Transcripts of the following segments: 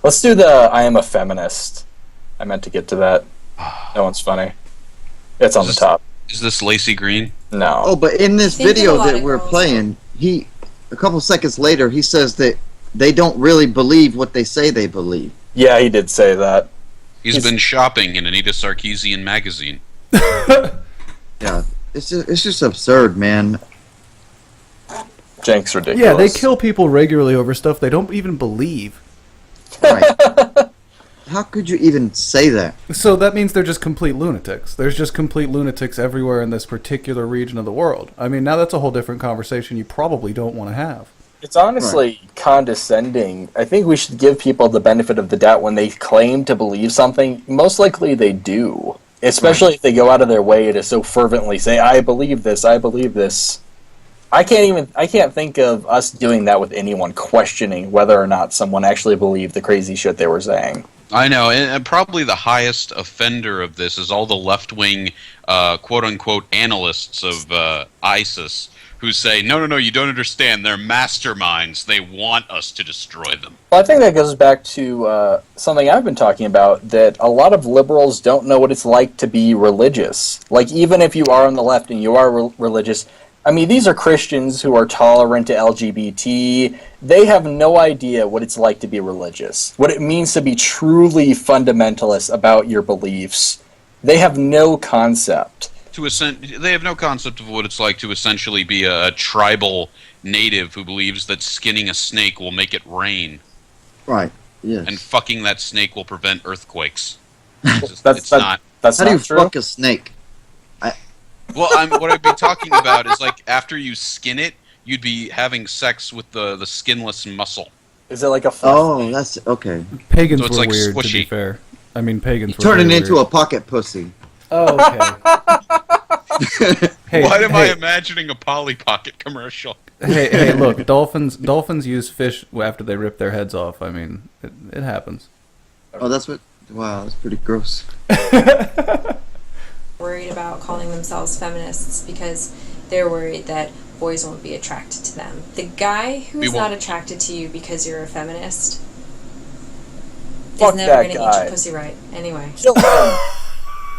Let's do the I am a feminist. I meant to get to that. That one's funny. It's on the top. Is this Lacey Green? No. Oh, but in this video that we're playing, a couple seconds later, he says that they don't really believe what they say they believe. Yeah, he did say that. He's been shopping in Anita Sarkeesian magazine. Yeah, it's just absurd, man. Jank's ridiculous. Yeah, they kill people regularly over stuff they don't even believe. Right. How could you even say that? So that means they're just complete lunatics. There's just complete lunatics everywhere in this particular region of the world. I mean, now that's a whole different conversation you probably don't want to have. It's honestly condescending. I think we should give people the benefit of the doubt when they claim to believe something. Most likely they do. Especially if they go out of their way to so fervently say, I believe this, I believe this. I can't think of us doing that with anyone, questioning whether or not someone actually believed the crazy shit they were saying. I know, and probably the highest offender of this is all the left-wing, quote-unquote, analysts of ISIS who say, no, you don't understand, they're masterminds, they want us to destroy them. Well, I think that goes back to something I've been talking about, that a lot of liberals don't know what it's like to be religious. Like, even if you are on the left and you are religious, I mean, these are Christians who are tolerant to LGBT. They have no idea what it's like to be religious, what it means to be truly fundamentalist about your beliefs. They have no concept. They have no concept of what it's like to essentially be a tribal native who believes that skinning a snake will make it rain. Right, yes. And fucking that snake will prevent earthquakes. That's not How do you true. fuck a snake? Well, what I'd be talking about is, like, after you skin it, you'd be having sex with the skinless muscle. Is it like a Oh, that's okay. Pagans So it's were like weird, to squishy. be fair. I mean, pagans were Turn it very into weird. a pocket pussy. Oh, okay. Hey, Why am I imagining a Polly Pocket commercial? hey, look, dolphins use fish after they rip their heads off. I mean, it happens. Oh, that's what... Wow, that's pretty gross. Worried about calling themselves feminists because they're worried that boys won't be attracted to them. The guy who's not attracted to you because you're a feminist is never going to eat your pussy right. Anyway.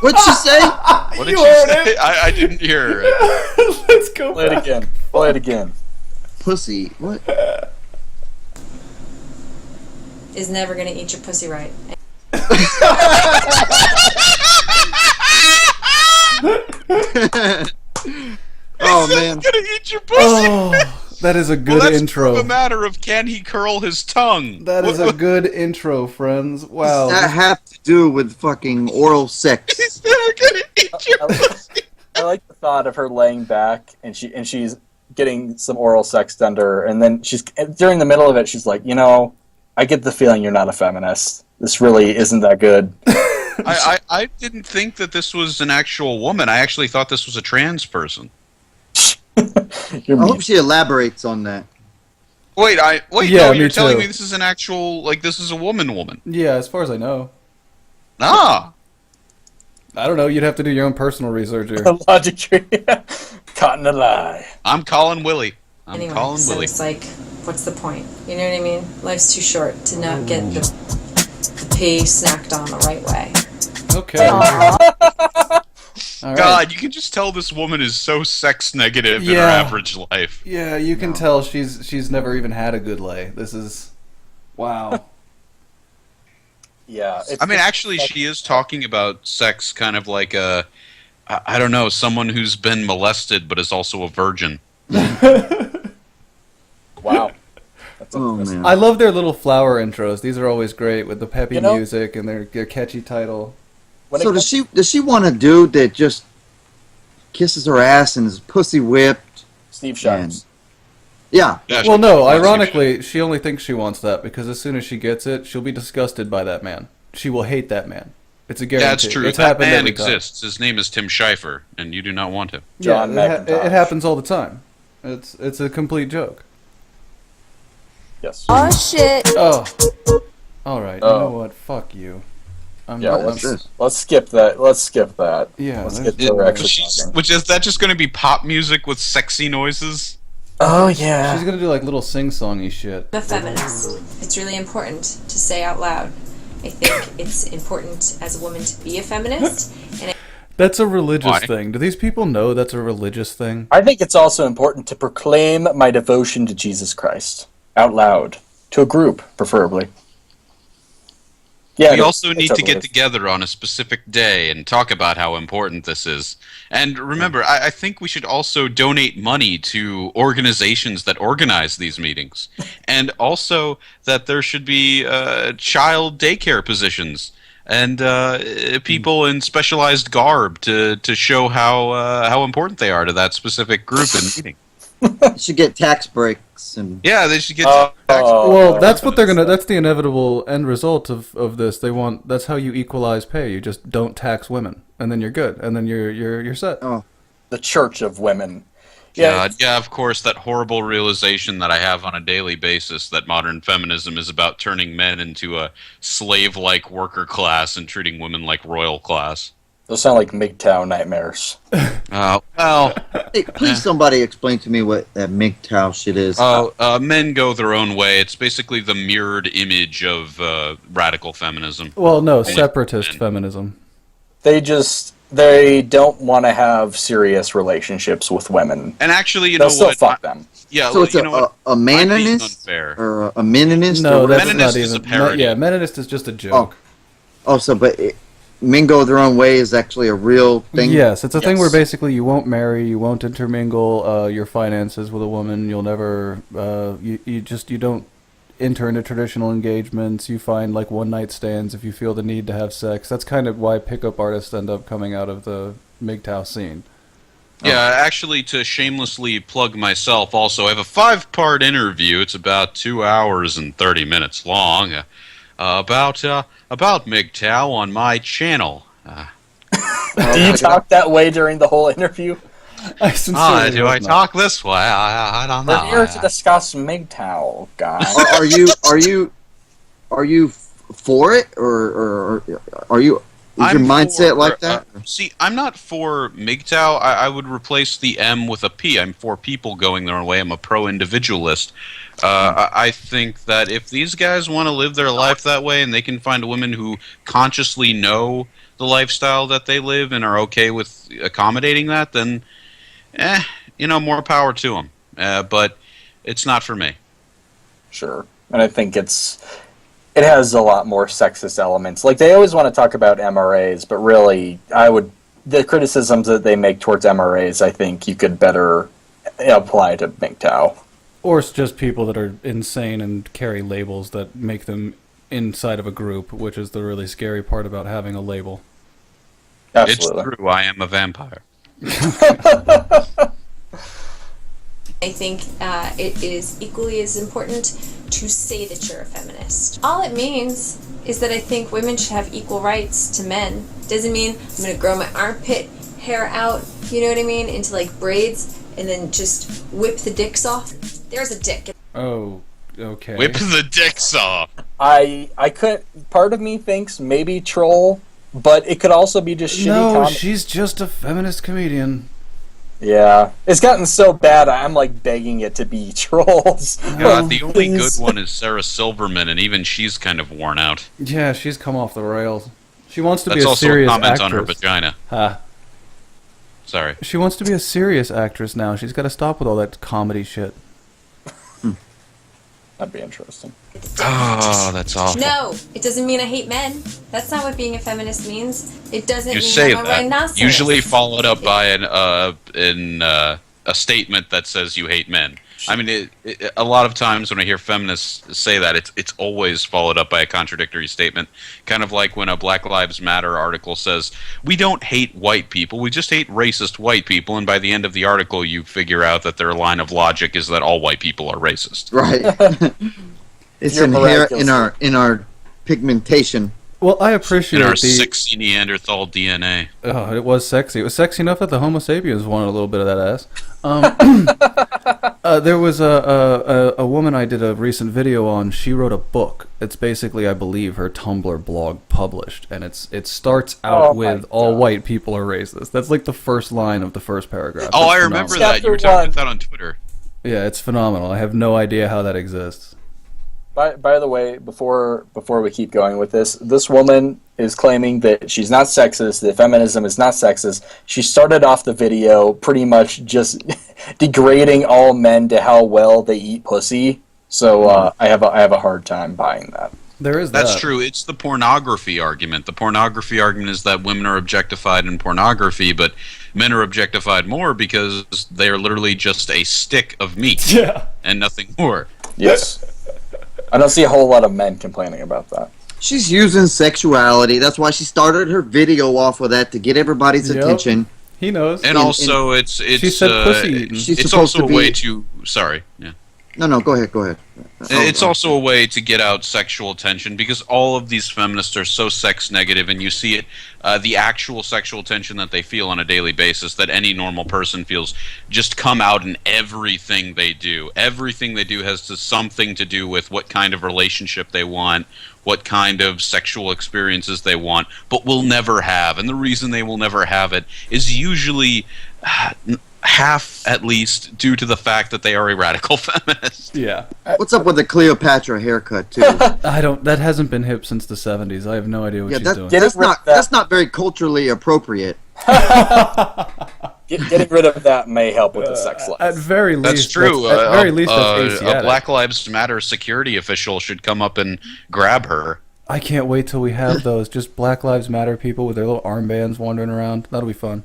What'd she say? What did you say? I didn't hear it. Let's go Play it again. Play it again. Pussy, what? Is never going to eat your pussy right. Oh man! Gonna eat your pussy. Oh, that is a good that's intro. A matter of can he curl his tongue? That is a good intro, friends. Wow. What does that have to do with fucking oral sex? He's never gonna eat your pussy. I like the thought of her laying back and she's getting some oral sex done to her, and then during the middle of it, she's like, I get the feeling you're not a feminist. This really isn't that good. I didn't think that this was an actual woman. I actually thought this was a trans person. I hope she elaborates on that. Wait, Yeah, no, me you're telling too. me this is an actual, this is a woman. Yeah, as far as I know. Ah. I don't know. You'd have to do your own personal research here. Logic tree. Caught in a lie. I'm calling Willie. Anyway, calling so Willie. it's like, what's the point? You know what I mean? Life's too short to not get the pea snacked on the right way. Okay. All right. God, you can just tell this woman is so sex negative in her average life. Yeah, you can tell she's never even had a good lay. This is... Wow. Yeah. I mean, actually, she is talking about sex kind of like I don't know, someone who's been molested but is also a virgin. Wow. Oh man! I love their little flower intros. These are always great with the peppy You know- music and their catchy title. So does she want a dude that just kisses her ass and is pussy whipped? Steve Sharps. Yeah. Well, no, ironically, she only thinks she wants that because as soon as she gets it, she'll be disgusted by that man. She will hate that man. It's a guarantee. That's true. It's That happened man every time. exists. His name is Tim Schifer, and you do not want him. John it McIntosh. happens all the time. It's a complete joke. Yes. Oh shit. Oh. Alright, you know what? Fuck you. Let's skip that. Yeah, Let's get to her actually talking. Which is that just going to be pop music with sexy noises? Oh yeah. She's gonna do like little sing-songy shit. I'm a feminist. It's it's really important to say out loud. I think it's important as a woman to be a feminist. And That's a religious thing. Do these people know that's a religious thing? I think it's also important to proclaim my devotion to Jesus Christ out loud, to a group, preferably. Yeah, we also need to totally get together on a specific day and talk about how important this is. And remember, I think we should also donate money to organizations that organize these meetings. And also that there should be child daycare positions and people in specialized garb to show how important they are to that specific group and meeting. You should get tax breaks and Yeah, they should get tax. Well, that's what they're gonna. That's the inevitable end result of this. They want. That's how you equalize pay. You just don't tax women, and then you're good, and then you're set. oh, The Church of Women. Yeah, of course, that horrible realization that I have on a daily basis that modern feminism is about turning men into a slave-like worker class and treating women like royal class. Those sound like mgtow nightmares. Well, hey, please somebody explain to me what that mgtow shit is. men go their own way. It's basically the mirrored image of radical feminism. Well, no, separatist feminism. They don't want to have serious relationships with women. And actually, They'll still fuck them. Yeah, so it's you know what? a I'm being manonist unfair. or a meninist? No, or that's Meninist not is even. a parody. Yeah, Meninist is just a joke. Men go their own way is actually a real thing. Yes, it's a thing Yes. where basically you won't marry, you won't intermingle your finances with a woman. You'll never. You don't enter into traditional engagements. You find like one night stands if you feel the need to have sex. That's kind of why pickup artists end up coming out of the MGTOW scene. Yeah, actually, to shamelessly plug myself, also, I have a 5-part interview. It's about 2 hours and 30 minutes long about MGTOW on my channel. Do you talk that way during the whole interview? I sincerely Do I hope not. talk this way? I don't know. We're here to discuss MGTOW, guys. Are you for it or are you? Is your mindset like that? See, I'm not for MGTOW. I would replace the M with a P. I'm for people going their own way. I'm a pro-individualist. I think that if these guys want to live their life that way and they can find women who consciously know the lifestyle that they live and are okay with accommodating that, then, more power to them. But it's not for me. Sure. And I think it has a lot more sexist elements. Like, they always want to talk about MRAs, but really, the criticisms that they make towards MRAs, I think you could better apply to MGTOW. Or it's just people that are insane and carry labels that make them inside of a group, which is the really scary part about having a label. Absolutely. It's true. I am a vampire. I think it is equally as important to say that you're a feminist. All it means is that I think women should have equal rights to men. Doesn't mean I'm going to grow my armpit hair out, you know what I mean, into like braids and then just whip the dicks off. There's a dick. Oh, okay. Whip the dicks off. I could. Part of me thinks maybe troll, but it could also be just shitty No, comedy. she's just a feminist comedian. Yeah, it's gotten so bad. I'm like begging it to be trolls. God, the only good Please. one is Sarah Silverman, and even she's kind of worn out. Yeah, she's come off the rails. She wants to That's be a also a serious comment actress. on her vagina. Ha. Sorry. She wants to be a serious actress now. She's got to stop with all that comedy shit. That'd be interesting. Oh, that's awful. No, it doesn't mean I hate men. That's not what being a feminist means. It doesn't You mean say I'm a that, rhinoceros. usually followed up by a statement that says you hate men. I mean, a lot of times when I hear feminists say that, it's always followed up by a contradictory statement. Kind of like when a Black Lives Matter article says, we don't hate white people, we just hate racist white people, and by the end of the article you figure out that their line of logic is that all white people are racist. Right. It's You're inherent miraculous. in our pigmentation. Well, I appreciate In our the... sexy Neanderthal DNA. Oh, it was sexy. It was sexy enough that the Homo sapiens wanted a little bit of that ass. There was a woman I did a recent video on. She wrote a book. It's basically, I believe, her Tumblr blog published, and it starts out Oh my with "all God. white people are racist." That's like the first line of the first paragraph. Oh, It's I remember phenomenal. that. You were Chapter talking one. about that on Twitter. Yeah, it's phenomenal. I have no idea how that exists. By the way, before we keep going with this woman is claiming that she's not sexist, that feminism is not sexist. She started off the video pretty much just degrading all men to how well they eat pussy. So I have a hard time buying that. There is That's that. true. It's the pornography argument. The pornography argument is that women are objectified in pornography, but men are objectified more because they are literally just a stick of meat and nothing more. Yes. I don't see a whole lot of men complaining about that. She's using sexuality. That's why she started her video off with that, to get everybody's attention. He knows. And also, it's she said pussy eating. It's also a way to. Sorry. Yeah. No, go ahead. It's also a way to get out sexual attention, because all of these feminists are so sex negative, and you see it, the actual sexual tension that they feel on a daily basis that any normal person feels, just come out in everything they do. Everything they do has something to do with what kind of relationship they want, what kind of sexual experiences they want, but will never have. And the reason they will never have it is usually half, at least, due to the fact that they are a radical feminist. Yeah. What's up with the Cleopatra haircut, too? That hasn't been hip since the 70s. I have no idea what she's doing. That's not very culturally appropriate. Getting rid of that may help with the sex life. At very least, That's true. At very least, that's a Asiatic. Black Lives Matter security official should come up and grab her. I can't wait till we have those just Black Lives Matter people with their little armbands wandering around. That'll be fun.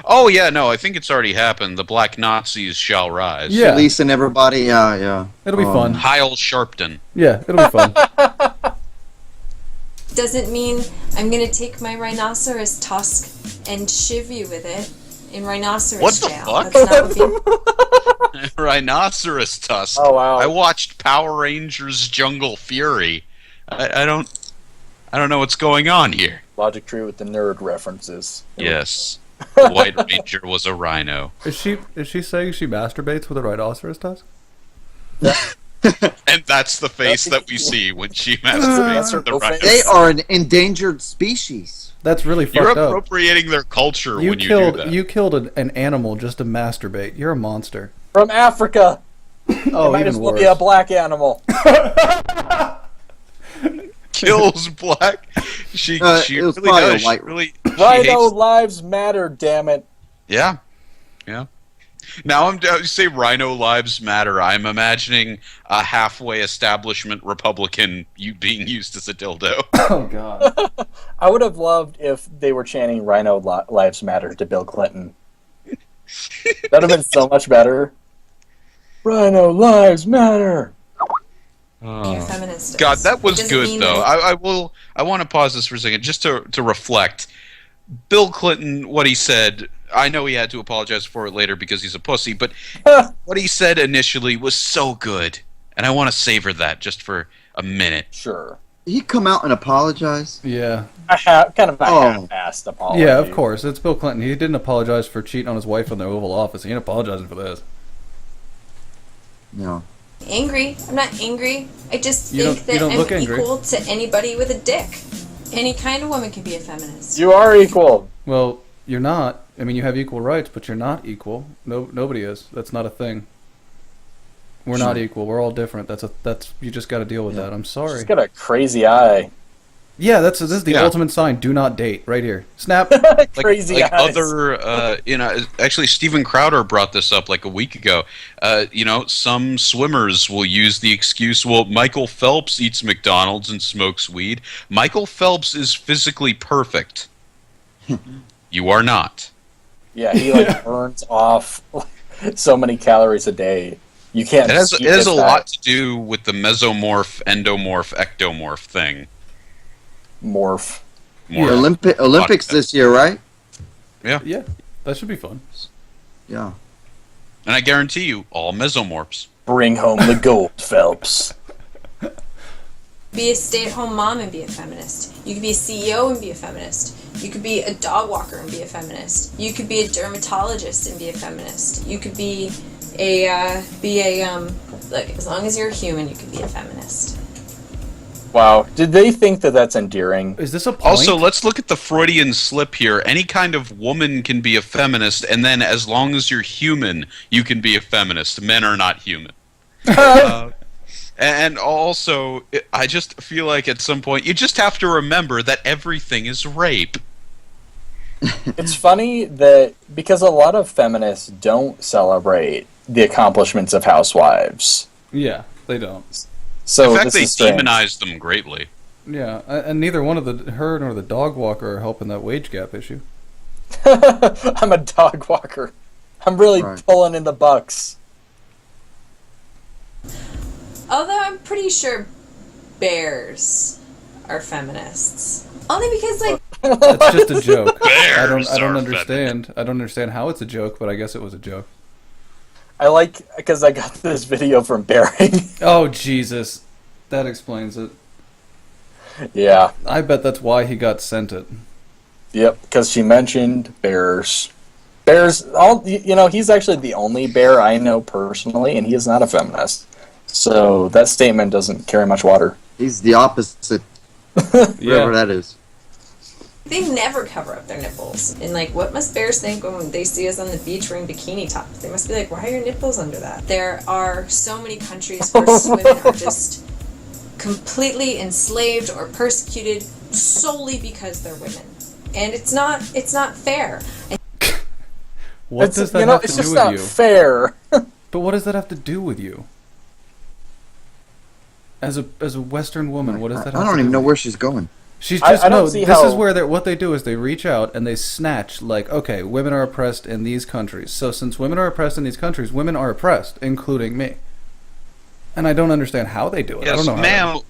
Oh, yeah, no, I think it's already happened. The Black Nazis shall rise. Yeah. Policing everybody, yeah. It'll be fun. Heil Sharpton. Yeah, it'll be fun. Doesn't mean I'm going to take my rhinoceros tusk and shiv you with it in rhinoceros What the jail. fuck? That's not what Rhinoceros tusk. Oh, wow. I watched Power Rangers Jungle Fury. I don't know what's going on here. Logic tree with the nerd references. Yes. The White Ranger was a rhino. Is she saying she masturbates with a rhinoceros tusk? And that's the face that we see when she masturbates with the rhino. They are an endangered species. That's really You're fucked up. appropriating their culture when you do that. You killed an animal just to masturbate. You're a monster. From Africa. Oh, Might even as well worse. be a black animal. Kills black. She It was really probably a does. white- She really. She Rhino hates- lives matter, damn it. Yeah. Now you say Rhino Lives Matter. I'm imagining a halfway establishment Republican being used as a dildo. Oh god. I would have loved if they were chanting Rhino Lives Matter to Bill Clinton. That would have been so much better. Rhino Lives Matter. you're feminist. God, that was Doesn't good mean though. that- I want to pause this for a second just to reflect. Bill Clinton, what he said. I know he had to apologize for it later because he's a pussy, but what he said initially was so good, and I want to savor that just for a minute. Sure. He come out and apologize? Yeah. Kind of a half-assed apology. Yeah, of course. It's Bill Clinton. He didn't apologize for cheating on his wife in the Oval Office. He ain't apologizing for this. No. Angry. I'm not angry. I just You think don't that look I'm angry. equal to anybody with a dick. Any kind of woman can be a feminist. You are equal. Well, you're not. I mean, you have equal rights, but you're not equal. Nobody is. That's not a thing. We're not equal. We're all different. That's you just got to deal with that. I'm sorry. She's got a crazy eye. Yeah, this is the ultimate sign. Do not date. Right here. Snap. Crazy like eyes. other, actually Steven Crowder brought this up like a week ago. Some swimmers will use the excuse, well, Michael Phelps eats McDonald's and smokes weed. Michael Phelps is physically perfect. You are not. Yeah, he burns off so many calories a day. You can't. It has eat his a diet. lot to do with the mesomorph, endomorph, ectomorph thing. Morph. Olympics this year, right? Yeah, that should be fun. Yeah. And I guarantee you, all mesomorphs. Bring home the gold, Phelps. Be a stay-at-home mom and be a feminist. You could be a CEO and be a feminist. You could be a dog walker and be a feminist. You could be a dermatologist and be a feminist. You could be look, as long as you're a human, you can be a feminist. Wow. Did they think that that's endearing? Is this a point? Also, let's look at the Freudian slip here. Any kind of woman can be a feminist, and then as long as you're human, you can be a feminist. Men are not human. And also, I just feel like at some point you just have to remember that everything is rape. It's funny that because a lot of feminists don't celebrate the accomplishments of housewives. Yeah, they don't. So in fact, this they is strange. demonize them greatly. Yeah, and neither one of her nor the dog walker are helping that wage gap issue. I'm a dog walker. I'm really pulling in the bucks. Although I'm pretty sure bears are feminists. Only because, like... That's just a joke. I Bears don't are understand. I don't understand how it's a joke, but I guess it was a joke. I like, because I got this video from Bearing. Oh, Jesus. That explains it. Yeah. I bet that's why he got sent it. Yep, because she mentioned bears. Bears, he's actually the only bear I know personally, and he is not a feminist. So that statement doesn't carry much water. He's the opposite. Whatever that is. They never cover up their nipples. And, like, what must bears think when they see us on the beach wearing bikini tops? They must be like, why are your nipples under that? There are so many countries where women are just completely enslaved or persecuted solely because they're women. And it's not fair. What does that have to do with you? It's just not fair. But what does that have to do with you? As a Western woman, what does that have to do? I don't even know where she's going. She's just I don't see this how... is where what they do is they reach out and they snatch, like, okay, women are oppressed in these countries. So since women are oppressed in these countries, women are oppressed, including me. And I don't understand how they do it. Yes, I don't know ma'am.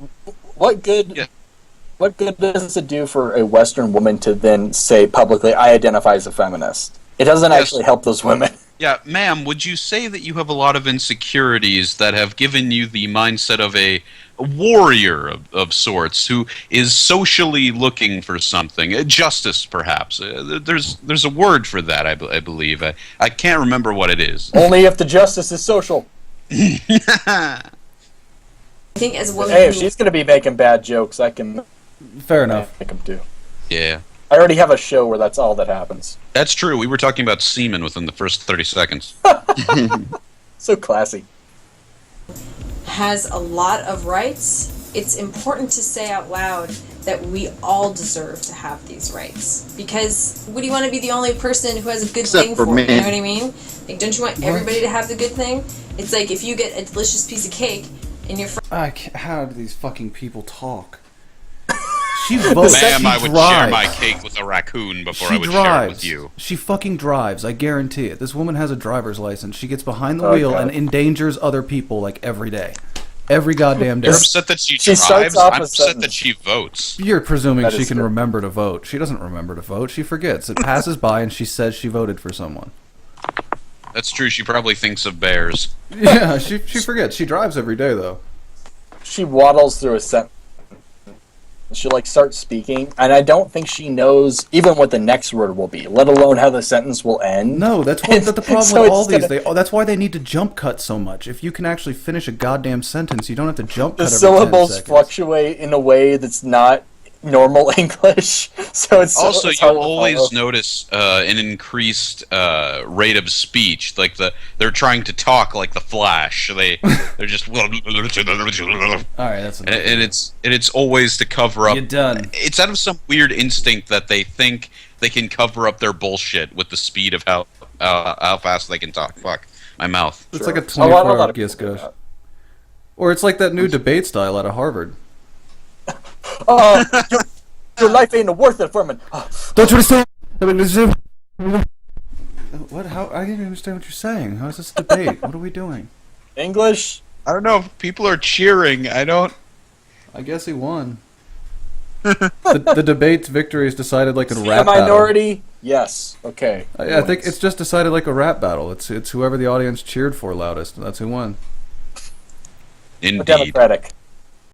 What good does it do for a Western woman to then say publicly, I identify as a feminist? It doesn't actually help those women. Yeah, ma'am, would you say that you have a lot of insecurities that have given you the mindset of a warrior of sorts who is socially looking for something? Justice, perhaps. There's a word for that, I believe. I can't remember what it is. Only if the justice is social. I think as a woman... Hey, if she's going to be making bad jokes, I can... Fair enough. Make them do. Yeah. I already have a show where that's all that happens. That's true. We were talking about semen within the first 30 seconds. So classy. Has a lot of rights. It's important to say out loud that we all deserve to have these rights. Because would you want to be the only person who has a good Except thing for for me. it? You know what I mean? Like, don't you want everybody to have the good thing? It's like if you get a delicious piece of cake and your friend... How do these fucking people talk? She votes. Ma'am, she I would drives. share my cake with a raccoon before I would share it with you. She fucking drives, I guarantee it. This woman has a driver's license. She gets behind the wheel and endangers other people, like, every day. Every goddamn day. You're upset that she starts drives? off I'm a upset sentence. that she votes. You're presuming That she is can fair. remember to vote. She doesn't remember to vote. She forgets. It passes by and she says she voted for someone. That's true. She probably thinks of bears. Yeah, she forgets. She drives every day, though. She waddles through a sentence. She'll, like, start speaking, and I don't think she knows even what the next word will be, let alone how the sentence will end. No, that's the problem So with all it's these. That's why they need to jump cut so much. If you can actually finish a goddamn sentence, you don't have to jump The cut every 10 syllables seconds. fluctuate in a way that's not normal English, so it's Also, it's hard you'll to always follow. notice an increased rate of speech. Like they're trying to talk like the Flash. They're just All right, that's enough. and it's always to cover up. You're done. It's out of some weird instinct that they think they can cover up their bullshit with the speed of how fast they can talk. Fuck my mouth. It's like a A lot 24-hour of giss people do gush. that. Or it's like that new debate style out of Harvard. Your life ain't worth it for me. Don't you understand? What? How? I didn't understand what you're saying. How is this a debate? What are we doing? English? I don't know if people are cheering. I don't. I guess he won. the debate's victory is decided like a The rap battle. minority? Yes. Okay. I think it's just decided like a rap battle. It's whoever the audience cheered for loudest. That's who won. Indeed. Democratic.